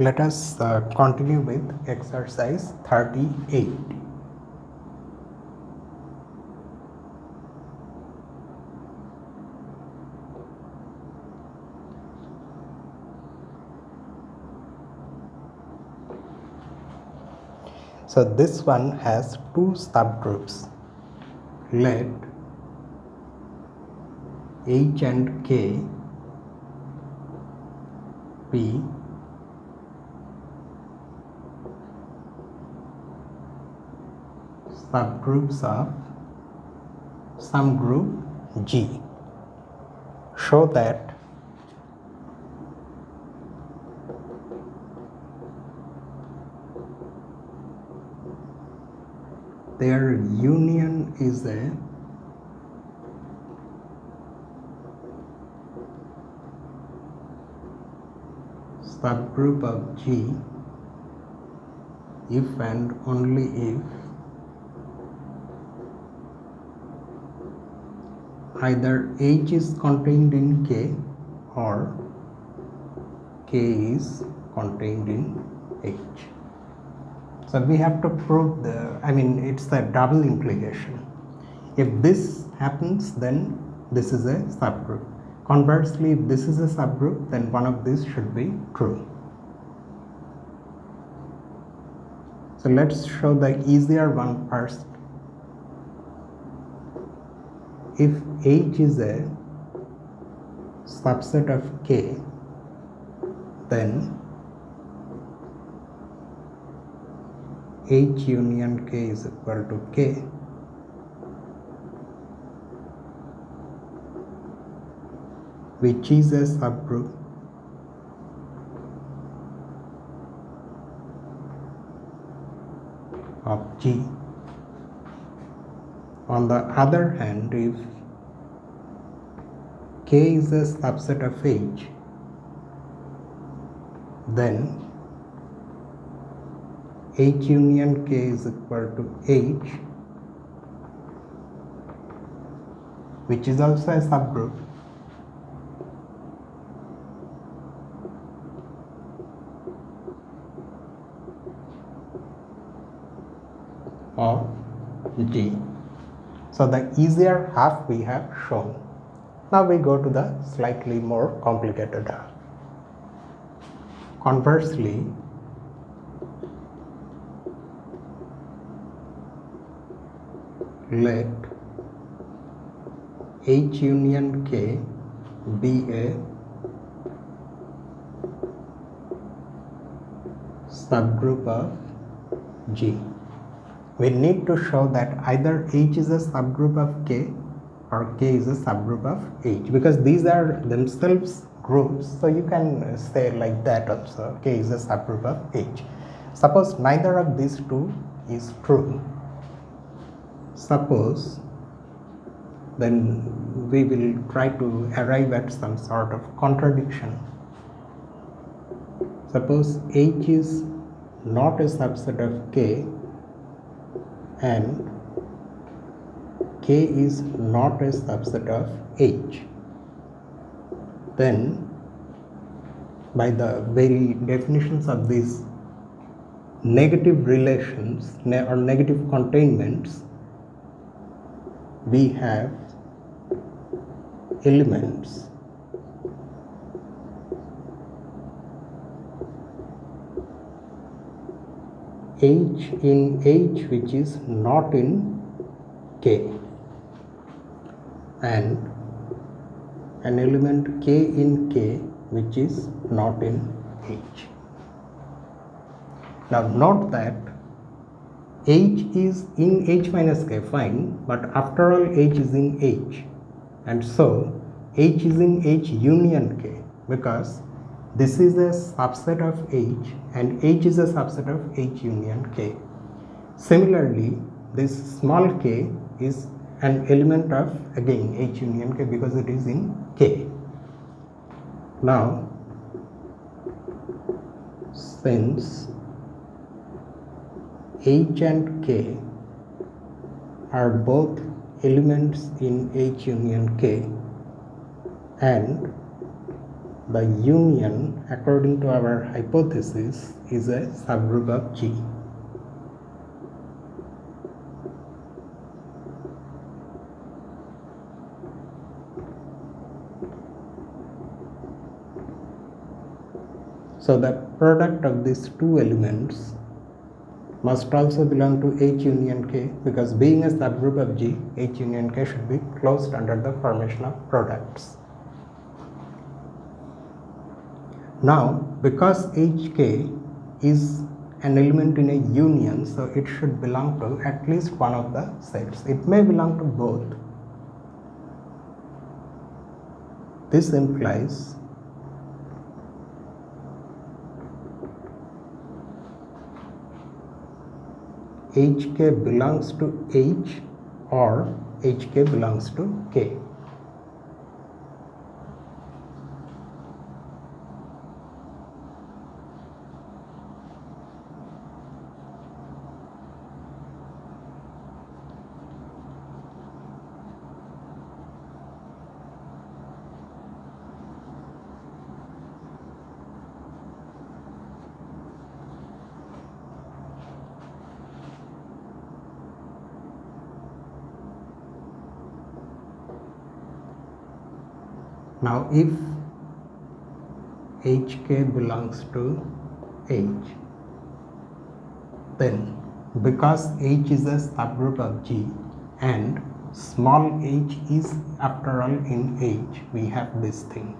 Let us continue with exercise 38. So this one has two subgroups. Let H and K be subgroups of some group G. Show that their union is a subgroup of G if and only if either H is contained in K or K is contained in H. So we have to prove it's a double implication. If this happens, then this is a subgroup. Conversely, if this is a subgroup, then one of these should be true. So let's show the easier one first. If H is a subset of K, then H union K is equal to K, which is a subgroup of G. On the other hand, if K is a subset of H, then H union K is equal to H, which is also a subgroup of G. So the easier half we have shown. Now we go to the slightly more complicated half. Conversely, let H union K be a subgroup of G. We need to show that either H is a subgroup of K or K is a subgroup of H, because these are themselves groups, so you can say like that also, K is a subgroup of H. Suppose neither of these two is true. Suppose, then we will try to arrive at some sort of contradiction. Suppose H is not a subset of K and K is not a subset of H. Then, by the very definitions of these negative relations or negative containments, we have elements H in H which is not in K, and an element K in K which is not in H. Now note that H is in H minus K, fine, but after all H is in H, and so H is in H union K, because this is a subset of H and H is a subset of H union K. Similarly, this small k is an element of again H union K because it is in K. Now, since H and K are both elements in H union K, and the union according to our hypothesis is a subgroup of G. So the product of these two elements must also belong to H union K, because being a subgroup of G, H union K should be closed under the formation of products. Now, because HK is an element in a union, so it should belong to at least one of the sets. It may belong to both. This implies HK belongs to H or HK belongs to K. Now, if HK belongs to H, then because H is a subgroup of G and small h is after all in H, we have this thing.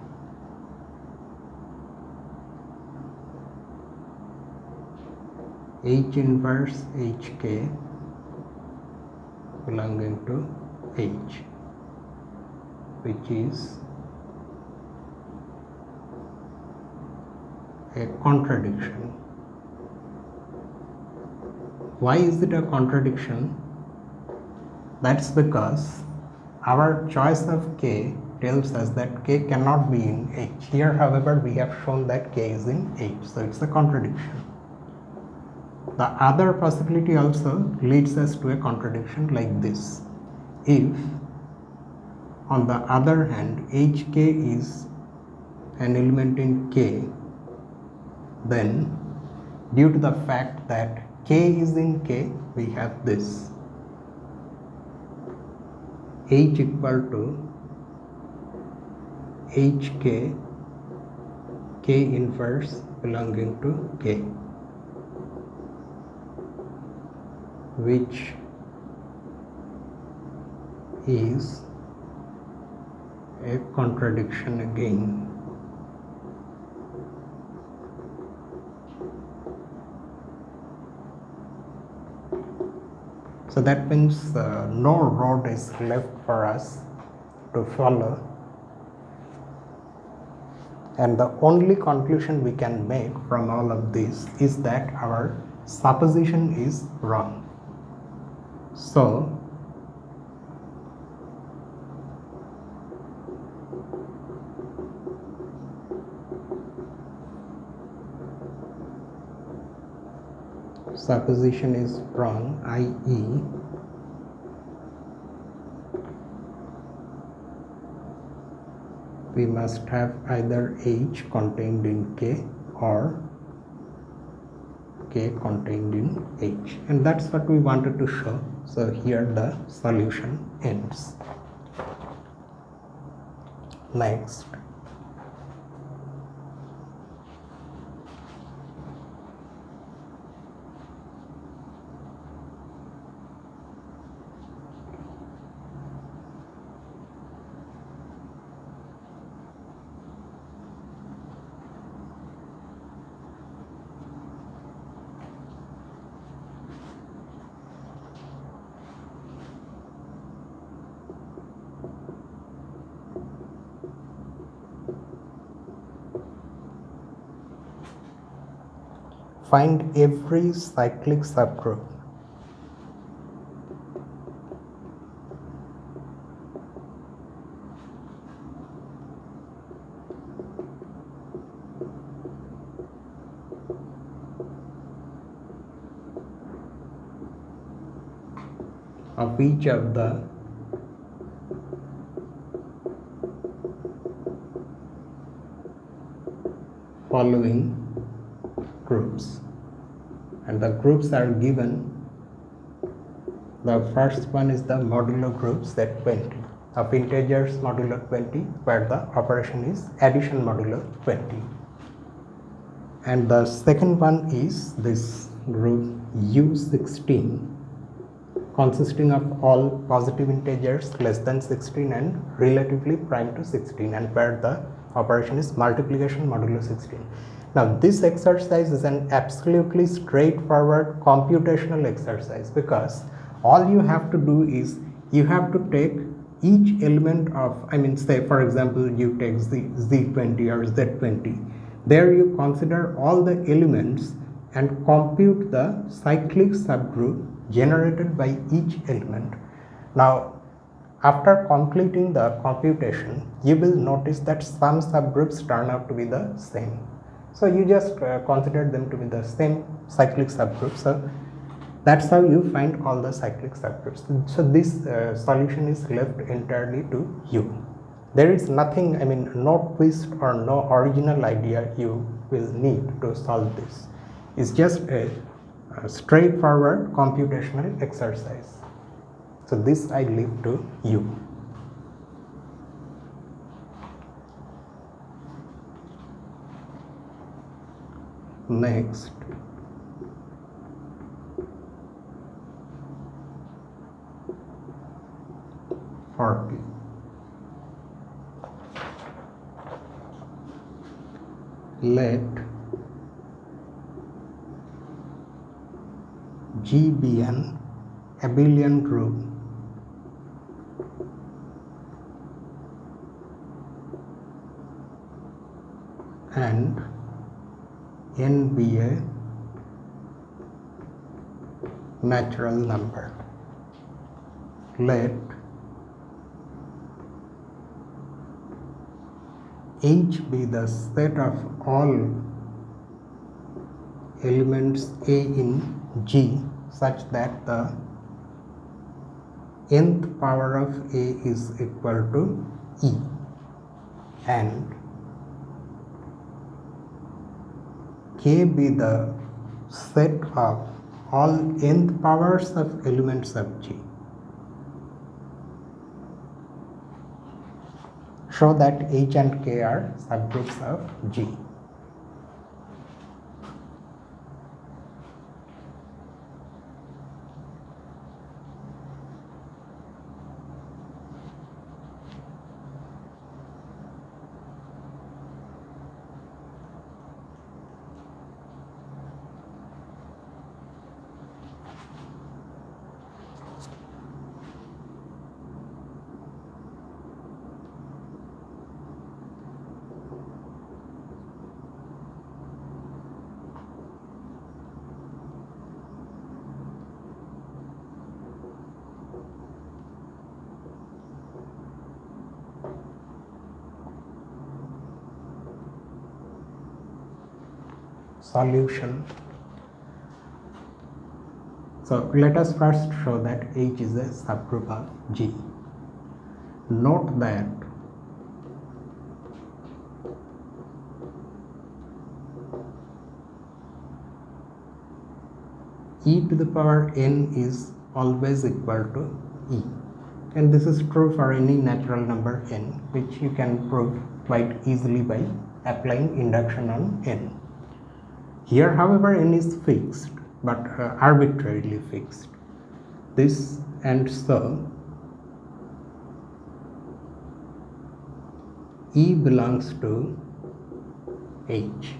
H inverse HK belonging to H, which is a contradiction. Why is it a contradiction? That's because our choice of K tells us that K cannot be in H. Here, however, we have shown that K is in H, so it's a contradiction. The other possibility also leads us to a contradiction like this. If, on the other hand, HK is an element in K, then due to the fact that K is in K, we have this H equal to HK, K inverse belonging to K, which is a contradiction again. So that means no road is left for us to follow, and the only conclusion we can make from all of this is that our supposition is wrong. So supposition is wrong, i.e. we must have either H contained in K or K contained in H, and that's what we wanted to show. So here the solution ends. Next, find every cyclic subgroup of each of the following groups, and the groups are given. The first one is the modulo groups, that 20 of integers modulo 20, where the operation is addition modulo 20. And the second one is this group U16, consisting of all positive integers less than 16 and relatively prime to 16, and where the operation is multiplication modulo 16. Now this exercise is an absolutely straightforward computational exercise, because all you have to do is you have to take each element of, say for example you take Z20 or Z20, there you consider all the elements and compute the cyclic subgroup generated by each element. Now after completing the computation, you will notice that some subgroups turn out to be the same. So you just consider them to be the same cyclic subgroups. So that's how you find all the cyclic subgroups. So this solution is left entirely to you. There is nothing, no twist or no original idea you will need to solve this. It's just a straightforward computational exercise. So this I leave to you. Next, let G be an abelian group and N be a natural number. Let H be the set of all elements A in G such that the nth power of A is equal to E, and K be the set of all nth powers of elements of G. Show that H and K are subgroups of G. Solution. So let us first show that H is a subgroup of G. Note that E to the power n is always equal to E, and this is true for any natural number n, which you can prove quite easily by applying induction on n. Here, however, n is fixed, but arbitrarily fixed. This and so E belongs to H.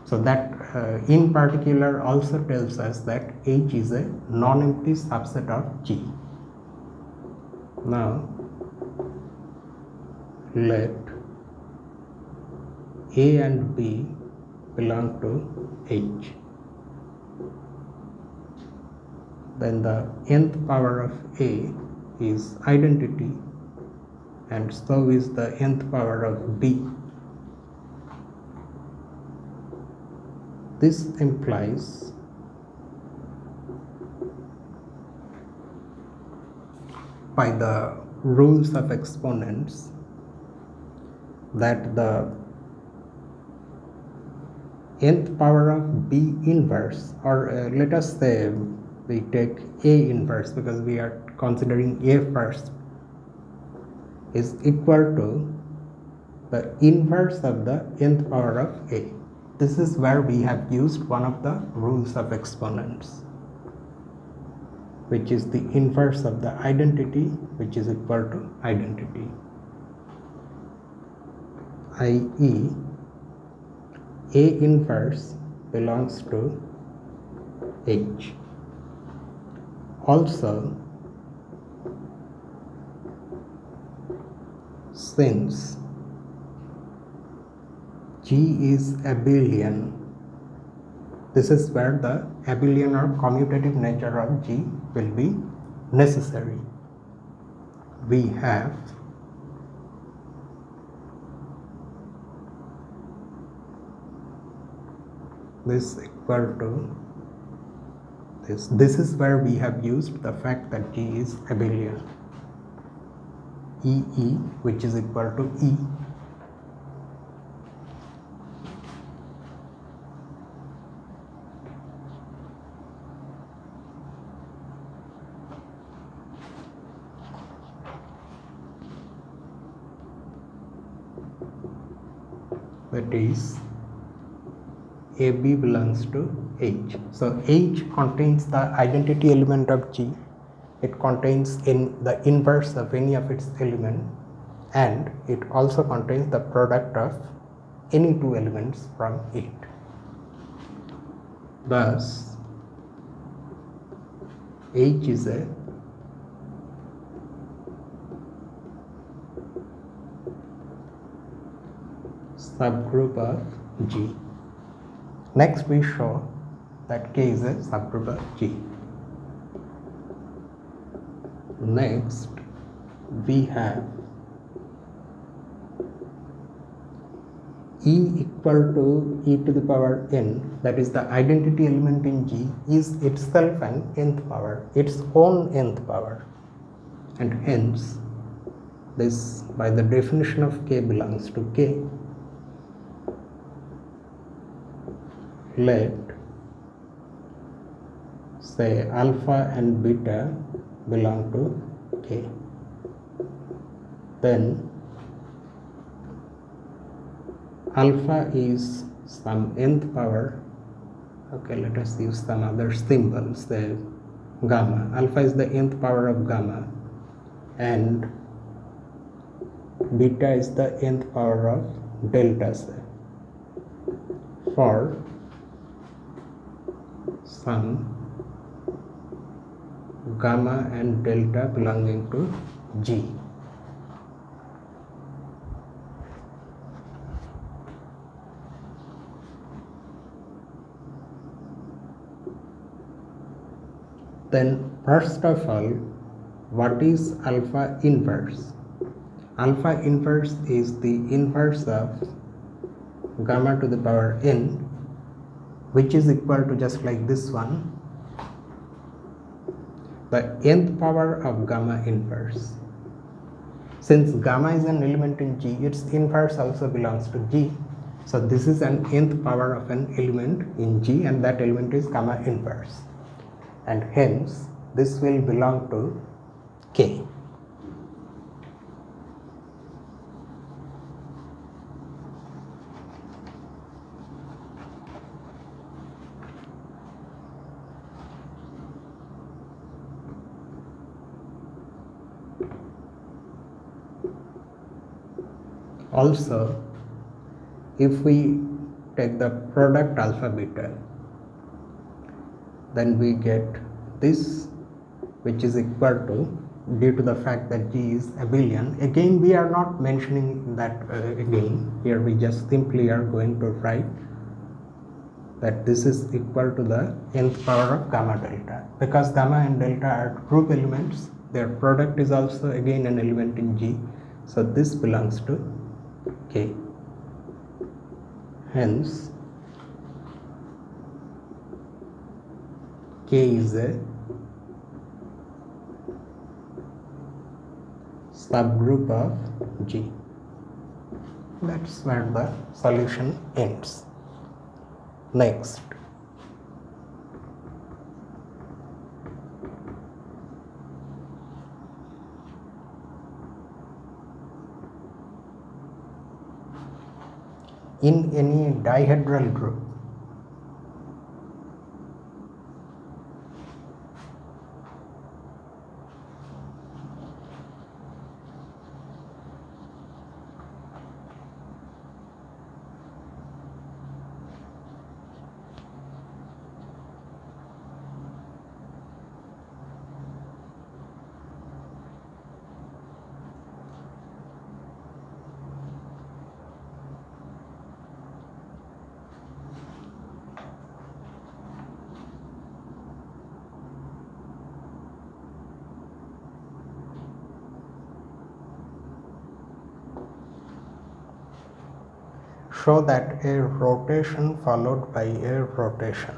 So that in particular also tells us that H is a non-empty subset of G. Now let A and B belong to H. Then the nth power of A is identity, and so is the nth power of B. This implies by the rules of exponents that the nth power of B inverse, or let us say we take A inverse because we are considering A first, is equal to the inverse of the nth power of A. This is where we have used one of the rules of exponents, which is the inverse of the identity, which is equal to identity, i.e. A inverse belongs to H. Also, since G is abelian, this is where the abelian or commutative nature of G will be necessary. We have this equal to this. This is where we have used the fact that G is abelian. EE, which is equal to E, that is AB belongs to H. So H contains the identity element of G. It contains in the inverse of any of its element, and it also contains the product of any two elements from it. Thus, H is a subgroup of G. Next, we show that K is a subgroup of G. Next, we have E equal to e to the power n, that is the identity element in G, is itself an nth power, its own nth power, and hence this, by the definition of K, belongs to K. Let say alpha and beta belong to K. Then alpha is some nth power. Okay, let us use some other symbols. Say gamma. Alpha is the nth power of gamma, and beta is the nth power of delta, say, for some gamma and delta belonging to G. Then first of all, what is alpha inverse? Alpha inverse is the inverse of gamma to the power n, which is equal to, just like this one, the nth power of gamma inverse. Since gamma is an element in G, its inverse also belongs to G. So this is an nth power of an element in G, and that element is gamma inverse. And hence this will belong to K. Also, if we take the product alpha beta, then we get this, which is equal to, due to the fact that G is abelian. Again, we are not mentioning that again. Here we just simply are going to write that this is equal to the nth power of gamma delta. Because gamma and delta are group elements, their product is also again an element in G. So this belongs to K. Hence, K is a subgroup of G. That's where the solution ends. Next, in any dihedral group, show that a rotation followed by a rotation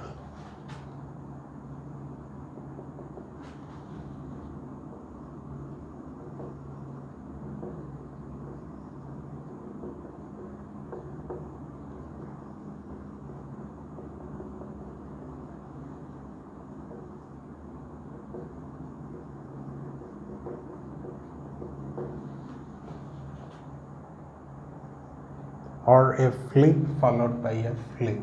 or a flip followed by a flip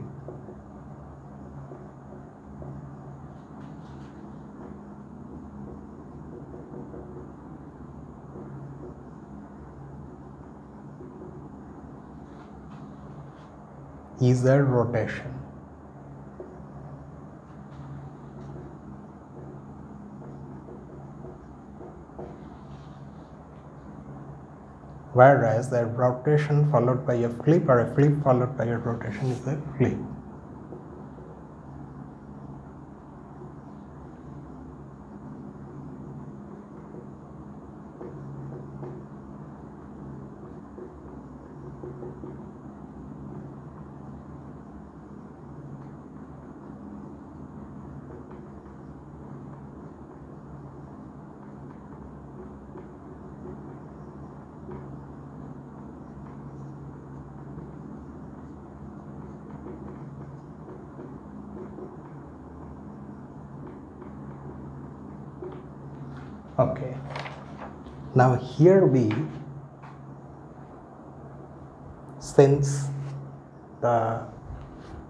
is a rotation. Whereas a rotation followed by a flip or a flip followed by a rotation is a flip. Okay, now here since the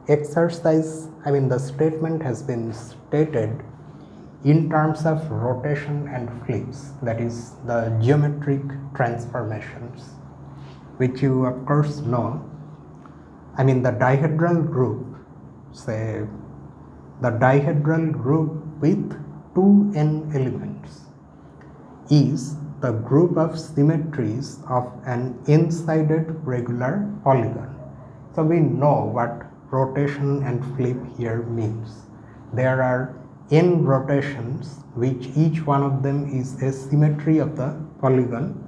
the statement has been stated in terms of rotation and flips, that is the geometric transformations, which you of course know. The dihedral group, say the dihedral group with 2n elements is the group of symmetries of an n-sided regular polygon. So we know what rotation and flip here means. There are n rotations, which each one of them is a symmetry of the polygon,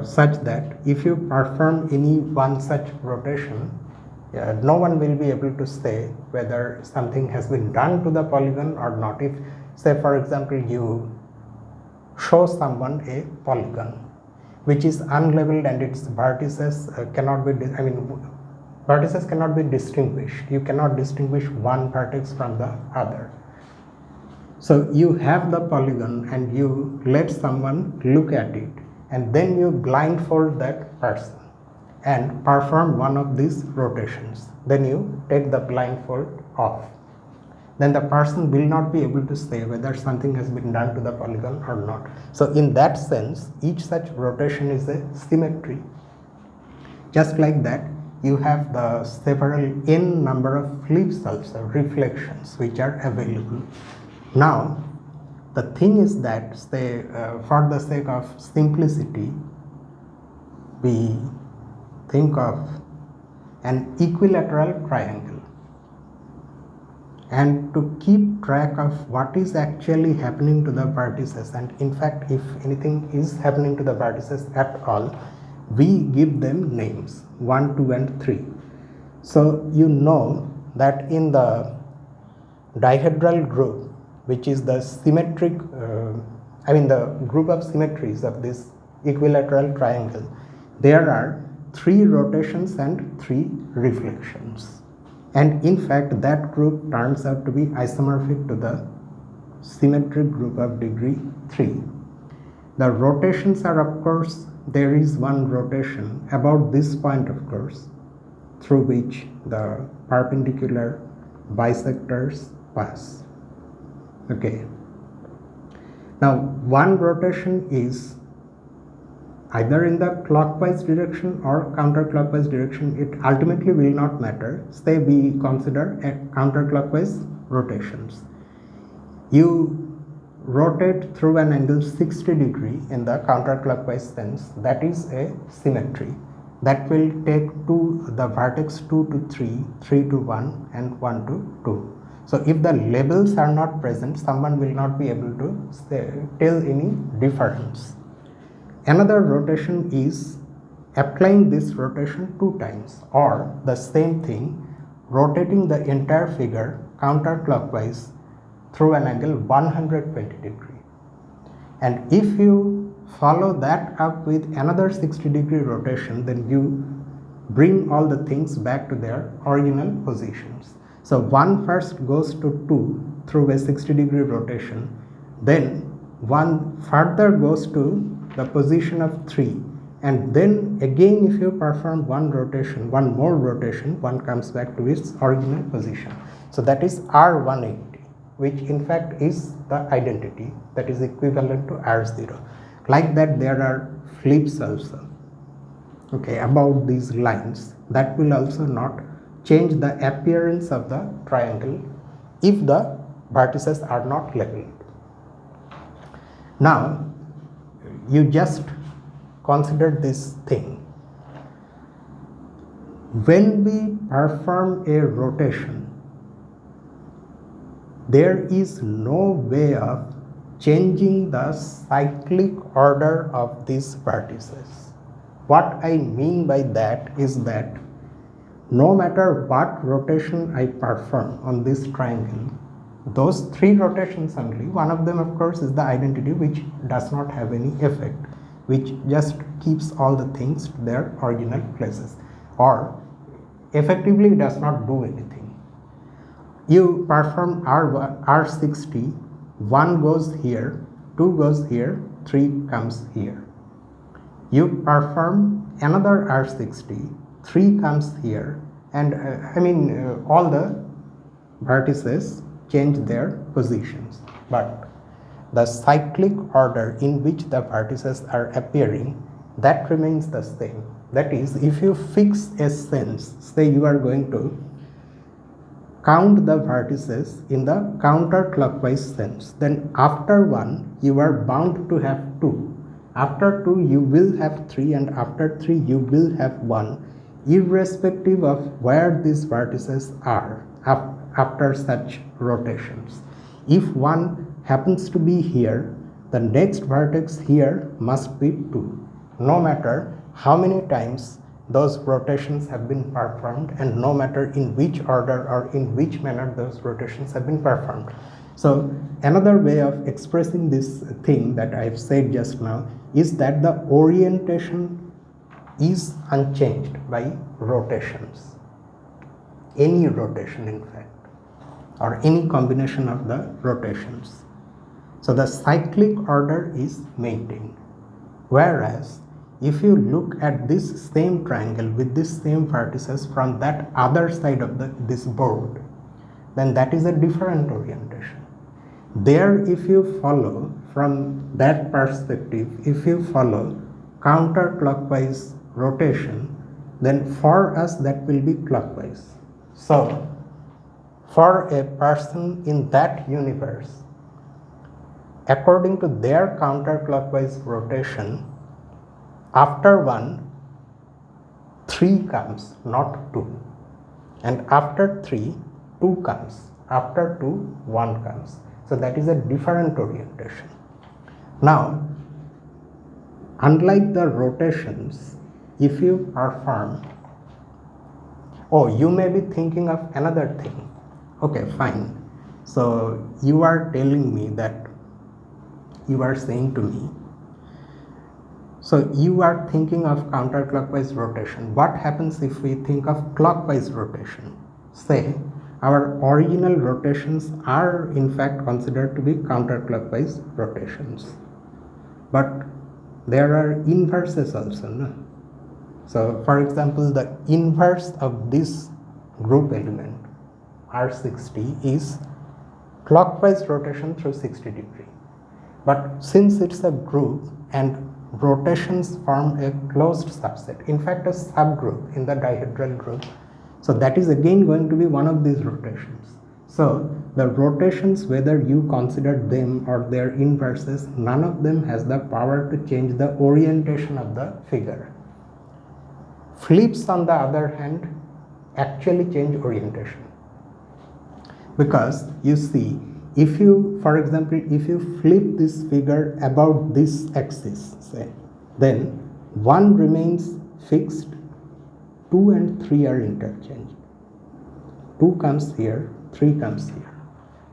such that if you perform any one such rotation, no one will be able to say whether something has been done to the polygon or not. If, say for example, you show someone a polygon which is unleveled and its vertices vertices cannot be distinguished. You cannot distinguish one vertex from the other. So you have the polygon and you let someone look at it, and then you blindfold that person and perform one of these rotations. Then you take the blindfold off. Then the person will not be able to say whether something has been done to the polygon or not. So in that sense, each such rotation is a symmetry. Just like that, you have the several n number of flips also, reflections, which are available. Now, the thing is that, say, for the sake of simplicity, we think of an equilateral triangle. And to keep track of what is actually happening to the vertices, and in fact if anything is happening to the vertices at all, we give them names 1, 2 and 3. So you know that in the dihedral group, which is the symmetric, the group of symmetries of this equilateral triangle, there are 3 rotations and 3 reflections. And in fact, that group turns out to be isomorphic to the symmetric group of degree 3. The rotations are, of course, there is one rotation about this point, of course, through which the perpendicular bisectors pass. Okay. Now, one rotation is either in the clockwise direction or counterclockwise direction. It ultimately will not matter. Say we consider a counterclockwise rotations. You rotate through an angle 60 degree in the counterclockwise sense. That is a symmetry. That will take the vertex 2 to 3, 3 to 1 and 1 to 2. So if the labels are not present, someone will not be able to tell any difference. Another rotation is applying this rotation 2 times, or the same thing, rotating the entire figure counterclockwise through an angle 120 degree. And if you follow that up with another 60 degree rotation, then you bring all the things back to their original positions. So one first goes to 2 through a 60 degree rotation, then one further goes to the position of 3, and then again if you perform one more rotation, one comes back to its original position. So that is R180, which in fact is the identity that is equivalent to R0. Like that, there are flips also, okay, about these lines that will also not change the appearance of the triangle if the vertices are not leveled. Now you just consider this thing. When we perform a rotation, there is no way of changing the cyclic order of these vertices. What I mean by that is that no matter what rotation I perform on this triangle, those 3 rotations only, one of them of course is the identity, which does not have any effect, which just keeps all the things to their original places, or effectively does not do anything. You perform R60, 1 goes here, 2 goes here, 3 comes here. You perform another R60, 3 comes here, and all the vertices change their positions, but the cyclic order in which the vertices are appearing, that remains the same. That is, if you fix a sense, say you are going to count the vertices in the counterclockwise sense, then after 1 you are bound to have 2, after 2 you will have 3, and after 3 you will have 1, irrespective of where these vertices are after such rotations. If 1 happens to be here, the next vertex here must be 2, no matter how many times those rotations have been performed, and no matter in which order or in which manner those rotations have been performed. So another way of expressing this thing that I have said just now is that the orientation is unchanged by rotations, any rotation in fact, or any combination of the rotations. So the cyclic order is maintained. Whereas if you look at this same triangle with this same vertices from that other side of this board, then that is a different orientation. There, if you follow from that perspective, if you follow counterclockwise rotation, then for us that will be clockwise. So for a person in that universe, according to their counterclockwise rotation, after 1, 3 comes, not 2. And after 3, 2 comes. After 2, 1 comes. So that is a different orientation. Now, unlike the rotations, if you perform, you may be thinking of another thing. Okay, fine. So you are telling me that, you are saying to me, so you are thinking of counterclockwise rotation. What happens if we think of clockwise rotation? say our original rotations are in fact considered to be counterclockwise rotations, but there are inverses also, no? So for example, the inverse of this group element R60 is clockwise rotation through 60 degree. But since it's a group and rotations form a closed subset, in fact a subgroup in the dihedral group, so that is again going to be one of these rotations. So the rotations, whether you consider them or their inverses, none of them has the power to change the orientation of the figure. Flips, on the other hand, actually change orientation, because you see, if you, for example, if you flip this figure about this axis, say, then 1 remains fixed, 2 and 3 are interchanged. 2 comes here, 3 comes here.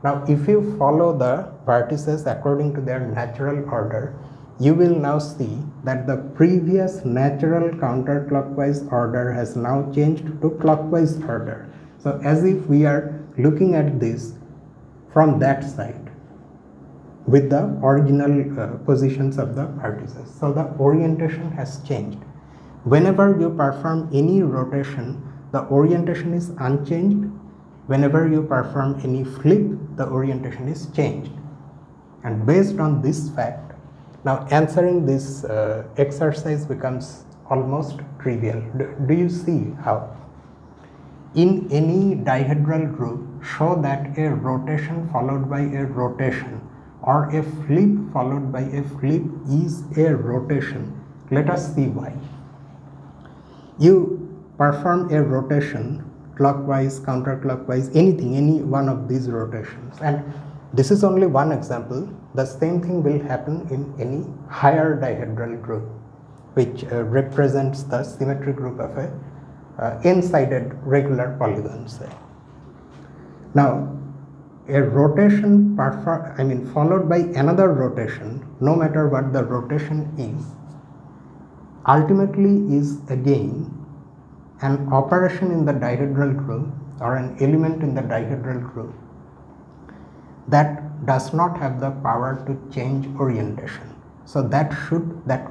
Now if you follow the vertices according to their natural order, you will now see that the previous natural counterclockwise order has now changed to clockwise order. So as if we are looking at this from that side with the original positions of the vertices. So the orientation has changed. Whenever you perform any rotation, the orientation is unchanged. Whenever you perform any flip, the orientation is changed. And based on this fact, now answering this exercise becomes almost trivial. Do you see how? In any dihedral group, show that a rotation followed by a rotation or a flip followed by a flip is a rotation. Let us see why. You perform a rotation, clockwise, counterclockwise, anything, any one of these rotations, and this is only one example. The same thing will happen in any higher dihedral group, which represents the symmetry group of a n-sided regular polygon, say. Now, a rotation followed by another rotation, no matter what the rotation is, ultimately is again an operation in the dihedral group or an element in the dihedral group that does not have the power to change orientation. So that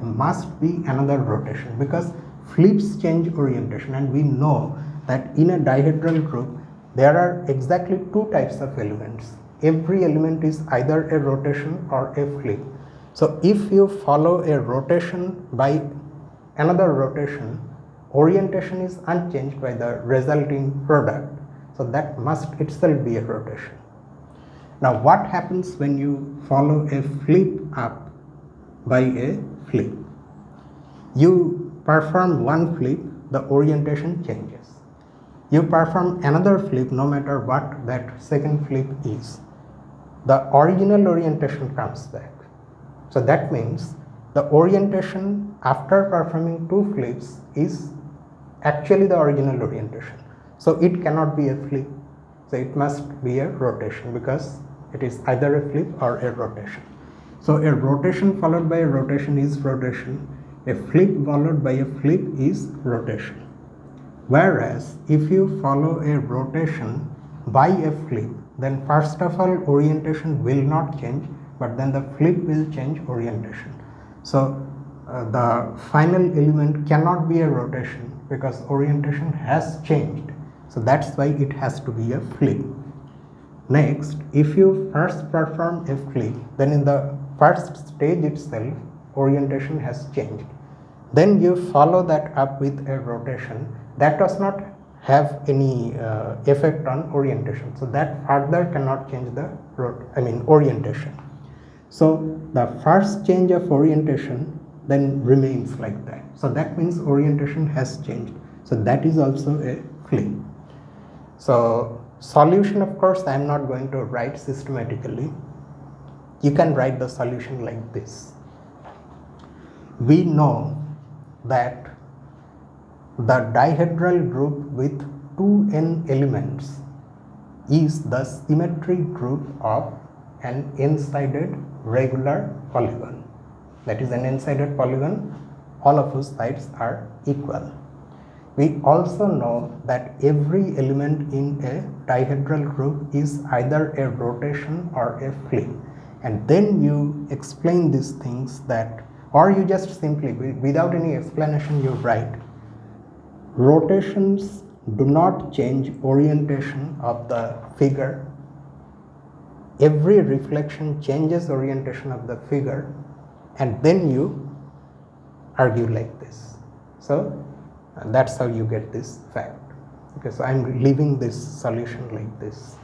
must be another rotation, because flips change orientation, and we know that in a dihedral group there are exactly 2 types of elements. Every element is either a rotation or a flip. So if you follow a rotation by another rotation, orientation is unchanged by the resulting product. So that must itself be a rotation. Now what happens when you follow a flip up by a flip? You perform one flip, the orientation changes. You perform another flip, no matter what that second flip is, the original orientation comes back. So that means the orientation after performing 2 flips is actually the original orientation. So it cannot be a flip. So it must be a rotation, because it is either a flip or a rotation. So a rotation followed by a rotation is rotation. A flip followed by a flip is rotation. Whereas if you follow a rotation by a flip, then first of all orientation will not change, but then the flip will change orientation. So the final element cannot be a rotation, because orientation has changed. So that's why it has to be a flip. Next, if you first perform a flip, then in the first stage itself orientation has changed. Then you follow that up with a rotation that does not have any effect on orientation. So that further cannot change the orientation. So the first change of orientation then remains like that. So that means orientation has changed. So that is also a flip. So solution, of course, I am not going to write systematically. You can write the solution like this. We know that the dihedral group with 2n elements is the symmetry group of an n-sided regular polygon. That is an n-sided polygon, all of whose sides are equal. We also know that every element in a dihedral group is either a rotation or a flip, and then you explain these things that, or you just simply, without any explanation, you write rotations do not change orientation of the figure. Every reflection changes orientation of the figure, and then you argue like this. So that's how you get this fact. Okay, so I'm leaving this solution like this.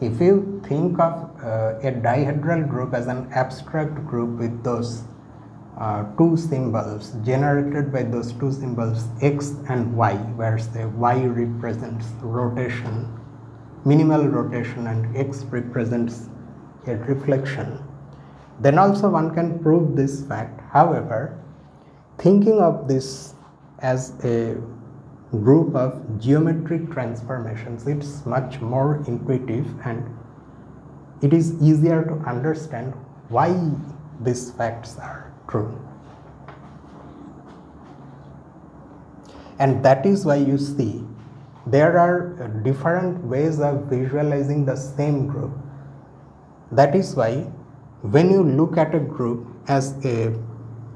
If you think of a dihedral group as an abstract group with those two symbols generated by those two symbols x and y, where say y represents rotation, minimal rotation, and x represents a reflection, then also one can prove this fact. However, thinking of this as a group of geometric transformations, it's much more intuitive and it is easier to understand why these facts are true. And that is why you see there are different ways of visualizing the same group. That is why when you look at a group as a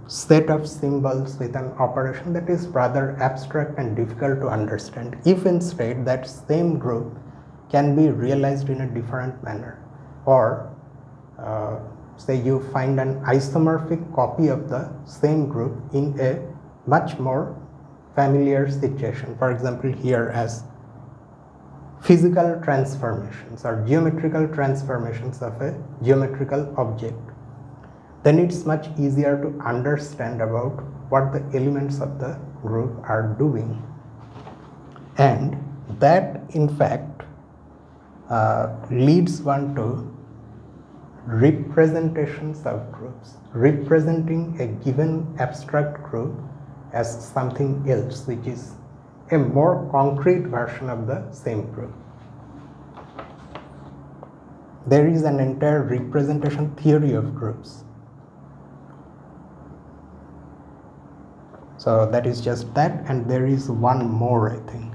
set of symbols with an operation that is rather abstract and difficult to understand, if instead that same group can be realized in a different manner, or say you find an isomorphic copy of the same group in a much more familiar situation, for example here as physical transformations or geometrical transformations of a geometrical object, then it's much easier to understand about what the elements of the group are doing. And that in fact leads one to representations of groups, representing a given abstract group as something else, which is a more concrete version of the same group. There is an entire representation theory of groups. So that is just that, and there is one more, I think.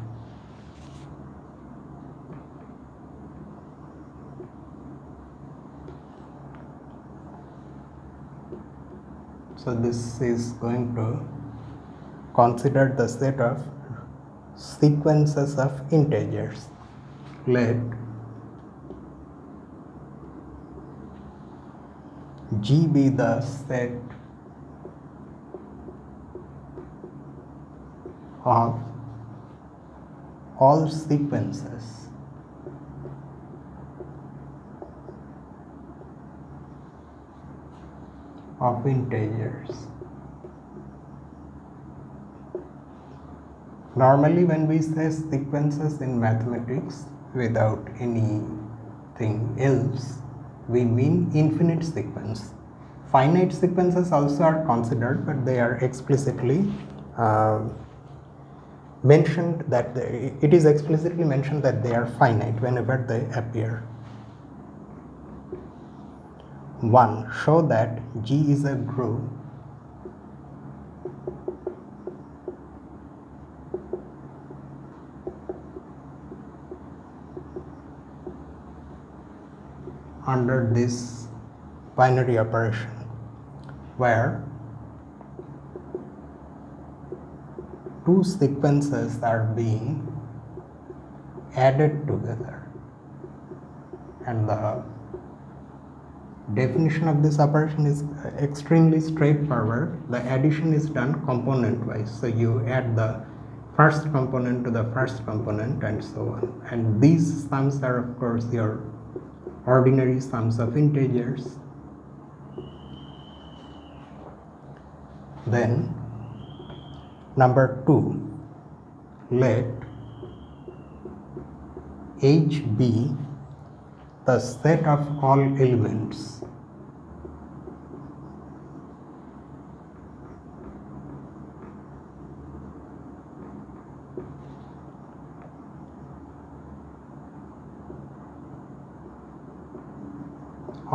So this is going to consider the set of sequences of integers. Let G be the set of all sequences of integers. Normally when we say sequences in mathematics without anything else, we mean infinite sequence. Finite sequences also are considered, but they are explicitly mentioned that it is explicitly mentioned that they are finite whenever they appear. 1. Show that G is a group under this binary operation where two sequences are being added together, and the definition of this operation is extremely straightforward. The addition is done component wise, so you add the first component to the first component and so on, and these sums are of course your ordinary sums of integers. Then number 2, let H be the set of all elements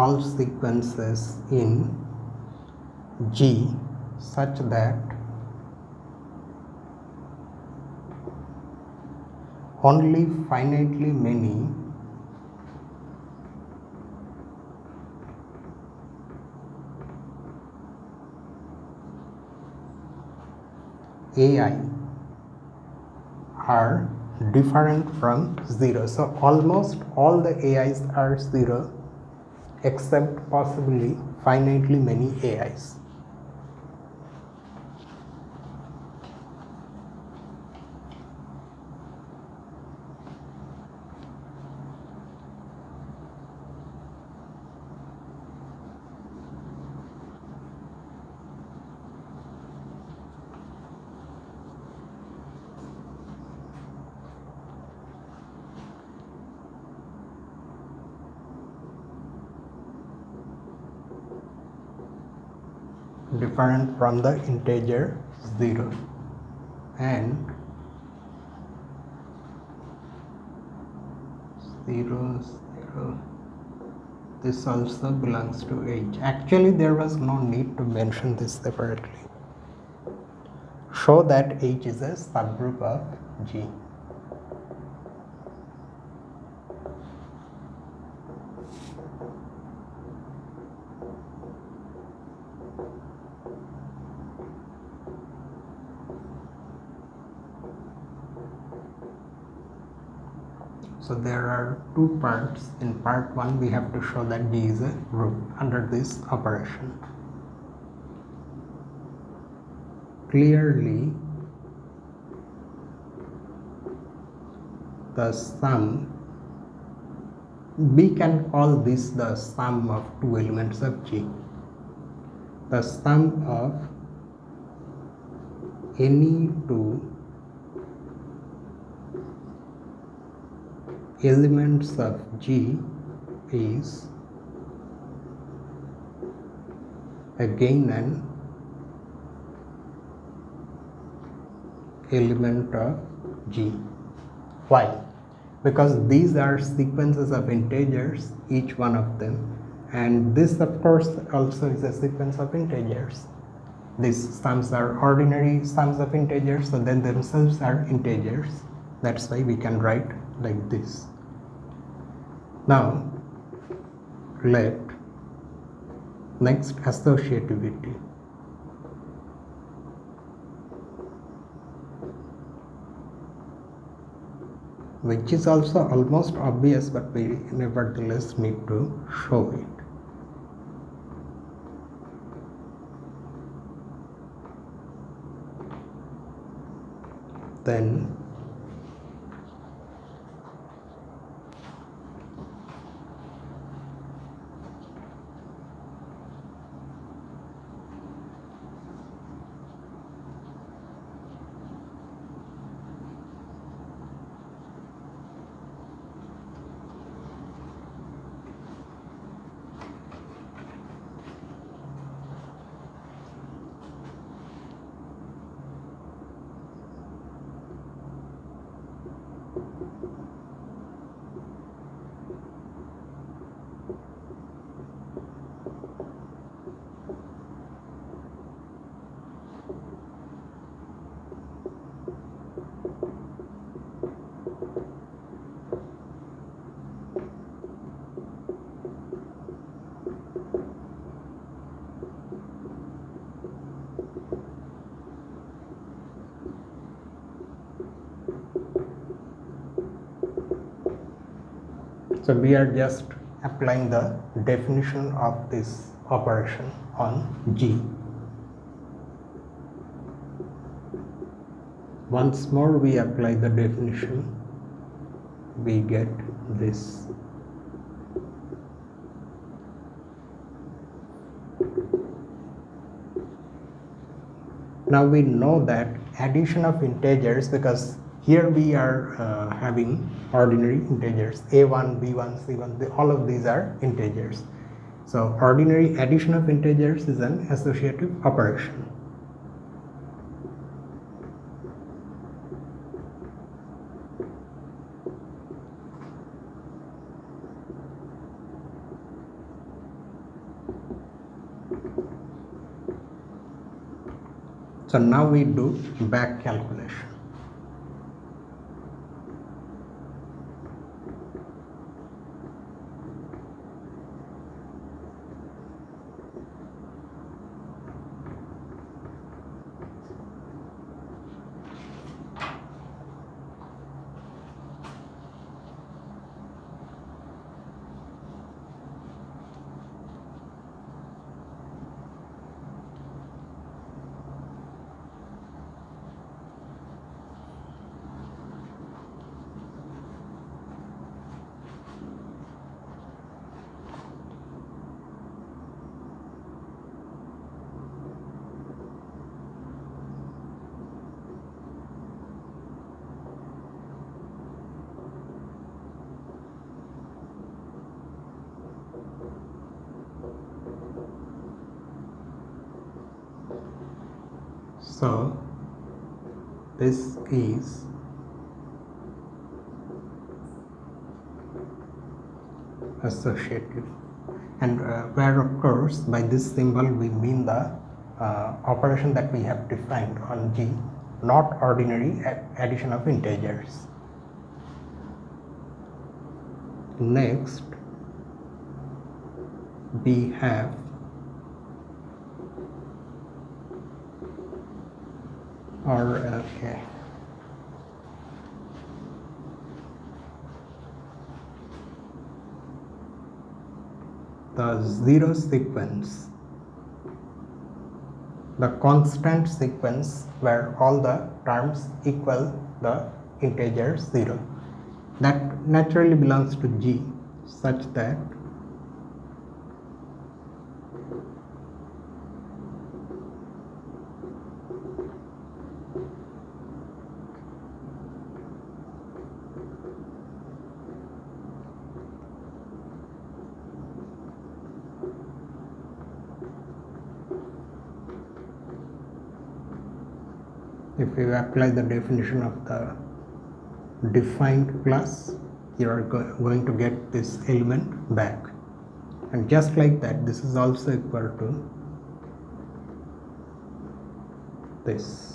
all sequences in G such that only finitely many AI are different from 0. So almost all the AIs are 0 except possibly finitely many AIs. Different from the integer 0, and 0, 0, this also belongs to H. Actually there was no need to mention this separately. Show that H is a subgroup of G. So there are two parts. In part 1 we have to show that G is a group under this operation. Clearly the sum, we can call this the sum of two elements of G. The sum of any two elements of G is again an element of G. Why? Because these are sequences of integers, each one of them, and this of course also is a sequence of integers. These sums are ordinary sums of integers, so then themselves are integers. That's why we can write like this. Now let next associativity. Which is also almost obvious, but we nevertheless need to show it. Then so we are just applying the definition of this operation on G. Once more we apply the definition, we get this. Now we know that addition of integers, because here we are having ordinary integers, a1, b1, c1, all of these are integers. So ordinary addition of integers is an associative operation. So now we do back calculation. So this is associative, and where of course by this symbol we mean the operation that we have defined on G, not ordinary addition of integers. Next we have the zero sequence, the constant sequence where all the terms equal the integer 0. That naturally belongs to G, such that if you apply the definition of the defined class, you are going to get this element back, and just like that this is also equal to this.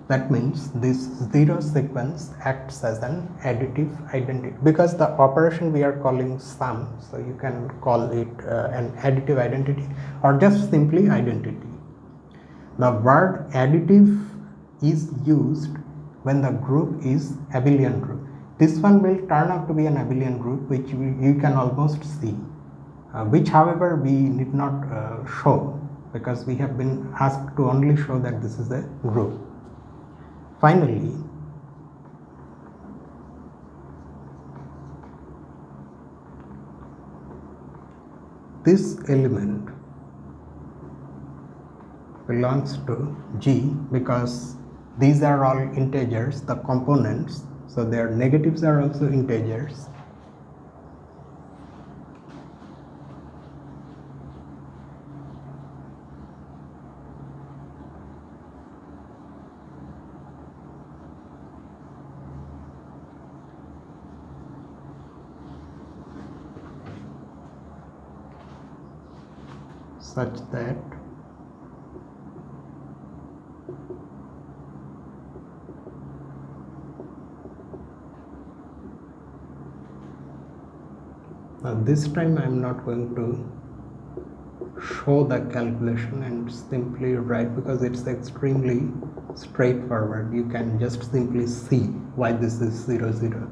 That means this zero sequence acts as an additive identity, because the operation we are calling sum, so you can call it an additive identity or just simply identity. The word additive is used when the group is abelian group. This one will turn out to be an abelian group, which you can almost see, which however we need not show, because we have been asked to only show that this is a group. Finally, this element belongs to G because these are all integers, the components, so their negatives are also integers. Such that now this time I am not going to show the calculation and simply write, because it's extremely straightforward. You can just simply see why this is 0, 0.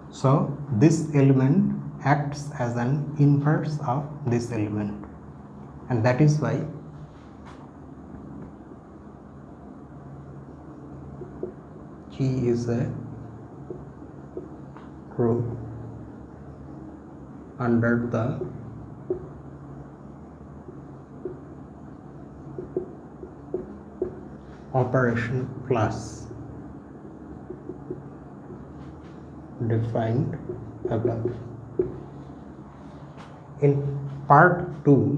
So this element acts as an inverse of this element, and that is why G is a group under the operation plus defined above. In part 2,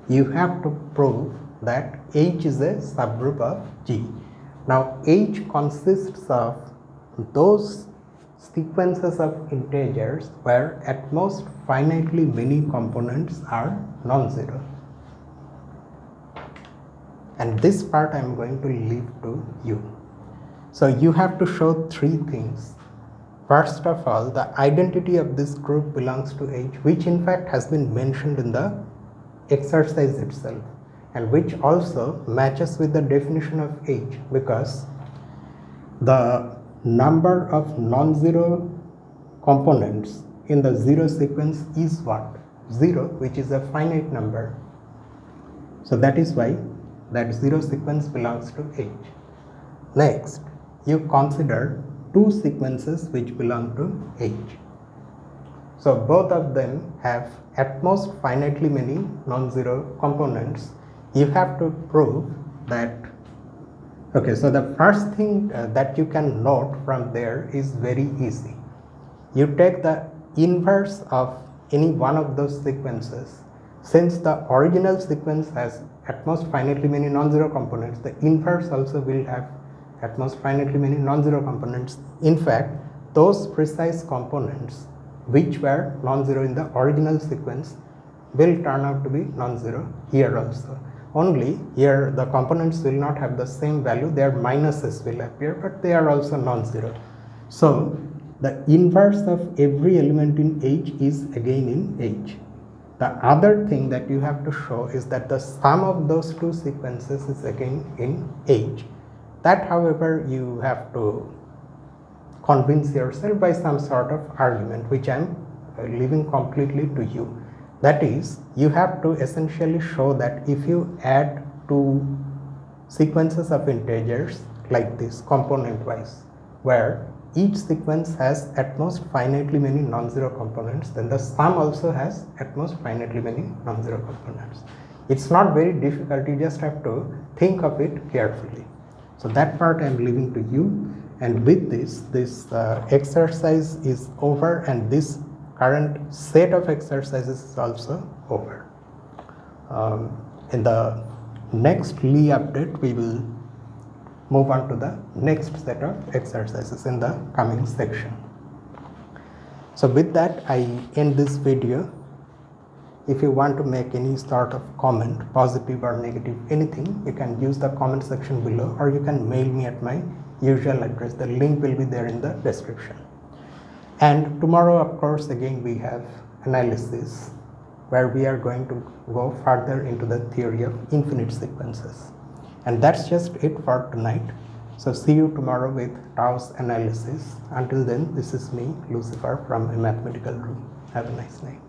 you have to prove that H is a subgroup of G. Now H consists of those sequences of integers where at most finitely many components are non-zero. And this part I am going to leave to you. So you have to show three things. First of all, the identity of this group belongs to H, which in fact has been mentioned in the exercise itself, and which also matches with the definition of H, because the number of non-zero components in the zero sequence is what? 0, which is a finite number. So that is why that zero sequence belongs to H. Next, you consider two sequences which belong to H. So both of them have at most finitely many non-zero components. You have to prove that. Okay, so the first thing that you can note from there is very easy. You take the inverse of any one of those sequences. Since the original sequence has at most finitely many non-zero components, the inverse also will have at most finitely many non-zero components. In fact, those precise components which were non-zero in the original sequence will turn out to be non-zero here also. Only here the components will not have the same value, their minuses will appear, but they are also non-zero. So the inverse of every element in H is again in H. The other thing that you have to show is that the sum of those two sequences is again in H. That, however, you have to convince yourself by some sort of argument, which I am leaving completely to you. That is, you have to essentially show that if you add two sequences of integers like this component wise, where each sequence has at most finitely many non-zero components, then the sum also has at most finitely many non-zero components. It's not very difficult, you just have to think of it carefully. So that part I am leaving to you, and with this exercise is over, and this current set of exercises is also over. In the next Lee update, we will move on to the next set of exercises in the coming section. So with that, I end this video. If you want to make any sort of comment, positive or negative, anything, you can use the comment section below, or you can mail me at my usual address. The link will be there in the description. And tomorrow, of course, again we have analysis, where we are going to go further into the theory of infinite sequences. And that's just it for tonight. So see you tomorrow with Tao's analysis. Until then, this is me, Lucifer, from a mathematical room. Have a nice night.